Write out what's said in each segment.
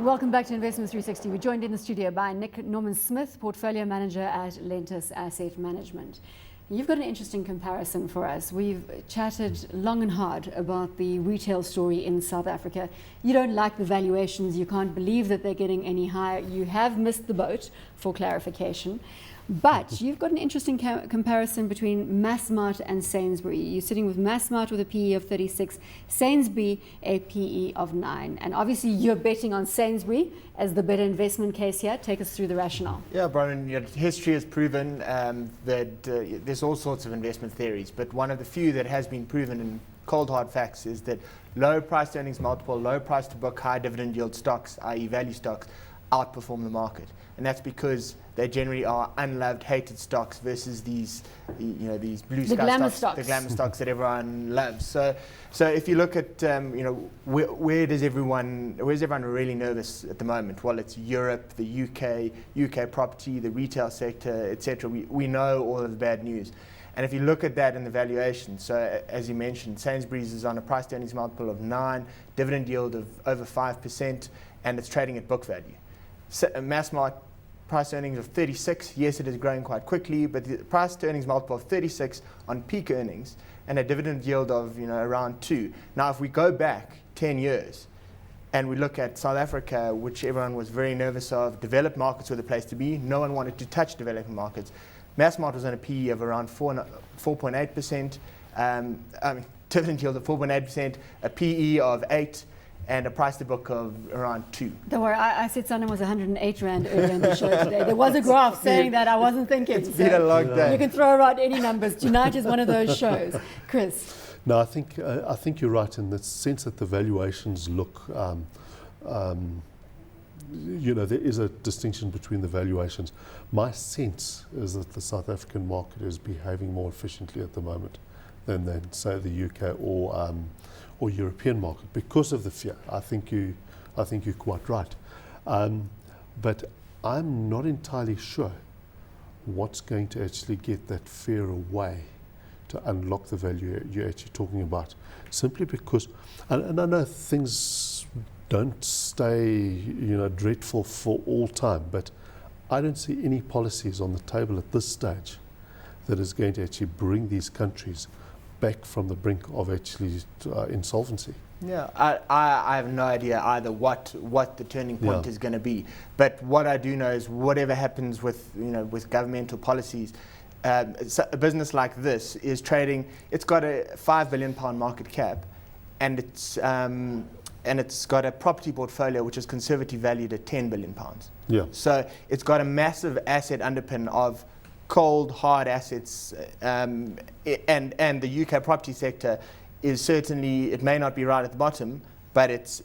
Welcome back to Investment 360. We're joined in the studio by Nic Norman-Smith, Portfolio Manager at Lentus Asset Management. You've got an interesting comparison for us. We've chatted long and hard about the retail story in South Africa. You don't like the valuations. You can't believe that they're getting any higher. You have missed the boat, for clarification. But you've got an interesting comparison between Massmart and Sainsbury. You're sitting with Massmart with a PE of 36, Sainsbury a PE of 9. And obviously you're betting on Sainsbury as the better investment case here. Take us through the rationale. Yeah, Bronwyn, history has proven that there's all sorts of investment theories, but one of the few that has been proven in cold hard facts is that low price to earnings multiple, low price to book, high dividend yield stocks, i.e. value stocks, outperform the market. And that's because they generally are unloved, hated stocks versus these blue sky stocks, the glamour stocks that everyone loves. So if you look at, where's everyone really nervous at the moment? Well, it's Europe, the UK property, the retail sector, etc. We know all of the bad news. And if you look at that in the valuation, so as you mentioned, Sainsbury's is on a price to earnings multiple of 9, dividend yield of over 5%, and it's trading at book value. Massmart price earnings of 36, yes, it is growing quite quickly, but the price to earnings multiple of 36 on peak earnings and a dividend yield of around 2. Now, if we go back 10 years and we look at South Africa, which everyone was very nervous of, developed markets were the place to be. No one wanted to touch developing markets. Massmart was on a PE of around 4.8%, dividend yield of 4.8%, a PE of 8. And a price to book of around 2. Don't worry, I said Sunday was 108 Rand earlier in the show today. There was a graph saying that. I wasn't thinking. It's been a long day. You can throw around any numbers. Tonight is one of those shows. Chris? No, I think you're right in the sense that the valuations look, there is a distinction between the valuations. My sense is that the South African market is behaving more efficiently at the moment than say, the UK or European market because of the fear. I think you're quite right, but I'm not entirely sure what's going to actually get that fear away to unlock the value you're actually talking about. Simply because, and I know things don't stay dreadful for all time, but I don't see any policies on the table at this stage that is going to actually bring these countries back from the brink of actually insolvency. Yeah, I have no idea either what the turning point is going to be. But what I do know is whatever happens with governmental policies, a business like this is trading. It's got a £5 billion market cap, and it's got a property portfolio which is conservatively valued at £10 billion. Yeah. So it's got a massive asset underpin of cold, hard assets, and the UK property sector is certainly, it may not be right at the bottom, but it's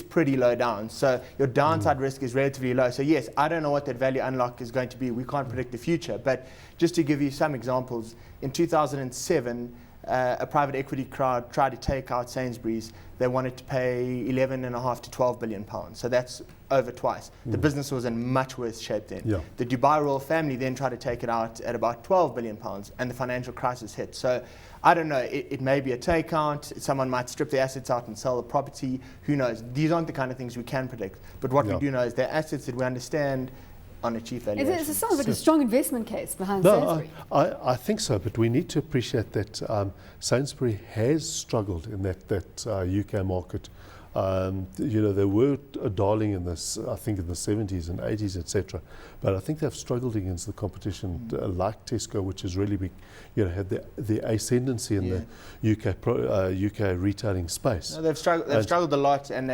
pretty low down. So your downside risk is relatively low. So yes, I don't know what that value unlock is going to be. We can't predict the future. But just to give you some examples, in 2007, a private equity crowd tried to take out Sainsbury's. They wanted to pay 11.5 to 12 billion pounds. So that's over twice. The business was in much worse shape then. Yeah. The Dubai royal family then tried to take it out at about 12 billion pounds, and the financial crisis hit. So I don't know, it may be a takeout. Someone might strip the assets out and sell the property. Who knows? These aren't the kind of things we can predict. But what we do know is they're assets that we understand on a cheap valuation. It sounds like a strong investment case behind Sainsbury. I think so, but we need to appreciate that Sainsbury has struggled in that UK market. They were a darling in this, I think, in the 70s and 80s, etc. But I think they've struggled against the competition like Tesco, which has really been, had the ascendancy in the UK retailing space. No, they've struggled a lot, and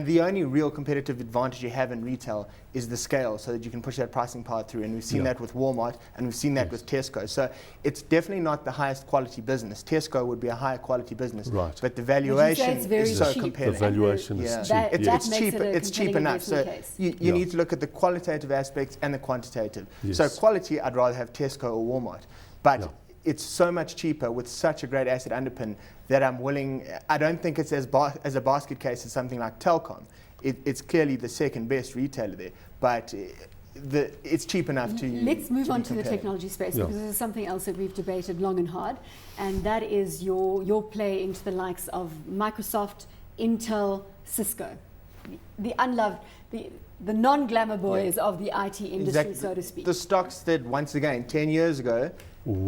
the only real competitive advantage you have in retail is the scale, so that you can push that pricing power through. And we've seen that with Walmart, and we've seen that with Tesco. So it's definitely not the highest quality business. Tesco would be a higher quality business, right? But the valuation is so cheap. compelling. The valuation is cheap. It's cheap enough. So you need to look at the qualitative aspects and the quantitative. Yes. So quality, I'd rather have Tesco or Walmart, but it's so much cheaper with such a great asset underpin that I'm willing. I don't think it's as a basket case as something like Telkom. It's clearly the second best retailer there, but it's cheap enough to. Let's move on to the technology space, because this is something else that we've debated long and hard, and that is your play into the likes of Microsoft, Intel, Cisco. the unloved, the non-glamour boys of the IT industry, so to speak. The stocks that, once again, 10 years ago,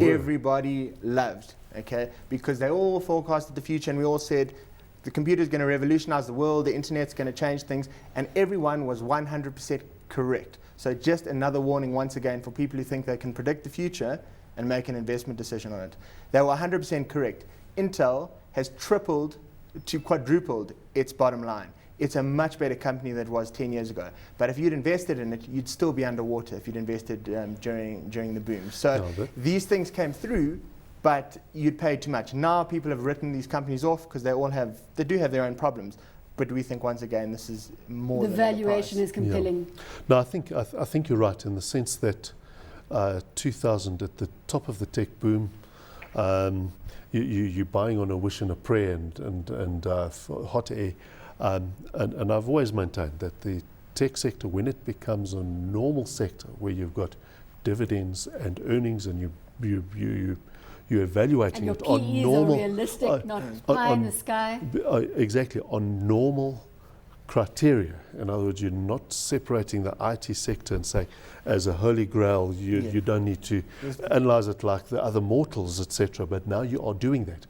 everybody loved, okay? Because they all forecasted the future, and we all said, the computer is going to revolutionize the world, the internet's going to change things, and everyone was 100% correct. So just another warning, once again, for people who think they can predict the future and make an investment decision on it. They were 100% correct. Intel has tripled to quadrupled its bottom line. It's a much better company than it was 10 years ago. But if you'd invested in it, you'd still be underwater if you'd invested during the boom. So these things came through, but you'd pay too much. Now people have written these companies off because they do have their own problems. But we think, once again, this is more than the valuation is compelling. Yeah. No, I think you're right in the sense that 2000, at the top of the tech boom, you're buying on a wish and a prayer and hot air. And I've always maintained that the tech sector, when it becomes a normal sector where you've got dividends and earnings, and you're evaluating and it on normal, are realistic, not pie in the sky. Exactly, on normal criteria. In other words, you're not separating the IT sector and saying, as a holy grail, you don't need to analyze it like the other mortals, etc. But now you are doing that.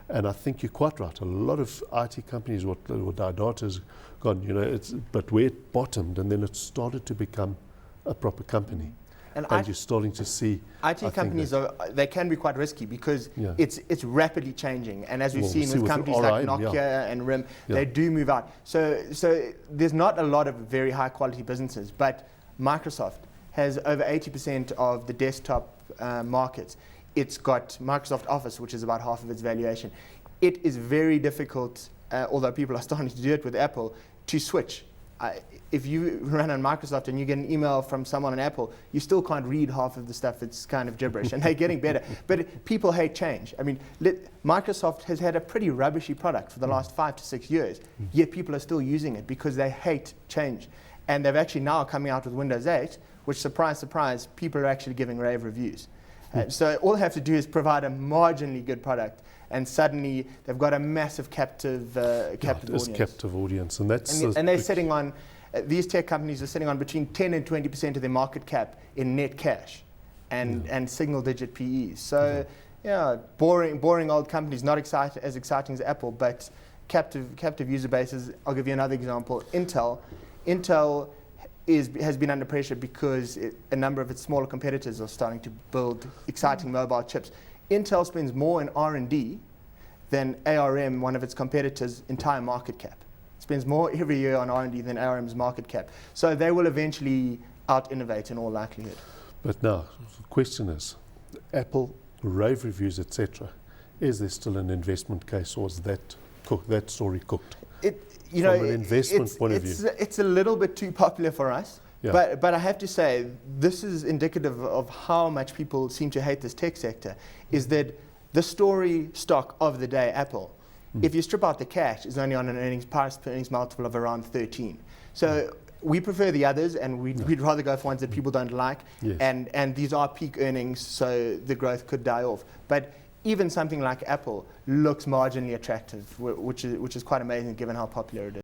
And I think you're quite right. A lot of IT companies, what our data's gone, but where it bottomed, and then it started to become a proper company. And you're starting to see IT companies they can be quite risky because it's rapidly changing, and as we've seen with companies like Nokia and RIM, they do move out. So there's not a lot of very high quality businesses, but Microsoft has over 80% of the desktop market. It's got Microsoft Office, which is about half of its valuation. It is very difficult, although people are starting to do it with Apple, to switch. If you run on Microsoft and you get an email from someone on Apple, you still can't read half of the stuff. It's kind of gibberish, and they're getting better. But people hate change. I mean, Microsoft has had a pretty rubbishy product for the last 5 to 6 years, yet people are still using it because they hate change. And they've actually now coming out with Windows 8, which, surprise, surprise, people are actually giving rave reviews. So all they have to do is provide a marginally good product, and suddenly they've got a massive captive audience. Captive audience, and that's and they're sitting on these tech companies are sitting on between 10 and 20% of their market cap in net cash, and single-digit PEs. So boring old companies, not as exciting as Apple, but captive user bases. I'll give you another example. Intel has been under pressure because a number of its smaller competitors are starting to build exciting mobile chips. Intel spends more in R&D than ARM, one of its competitors' entire market cap. It spends more every year on R&D than ARM's market cap. So they will eventually out-innovate in all likelihood. But now, the question is, Apple, rave reviews, etc., is there still an investment case, or is that story cooked? From an investment point of view. It's a little bit too popular for us, but I have to say, this is indicative of how much people seem to hate this tech sector, is that the story stock of the day, Apple, if you strip out the cash, is only on an price per earnings multiple of around 13. So we prefer the others, and we'd rather go for ones that people don't like, and these are peak earnings, so the growth could die off. But even something like Apple looks marginally attractive, which is quite amazing given how popular it is.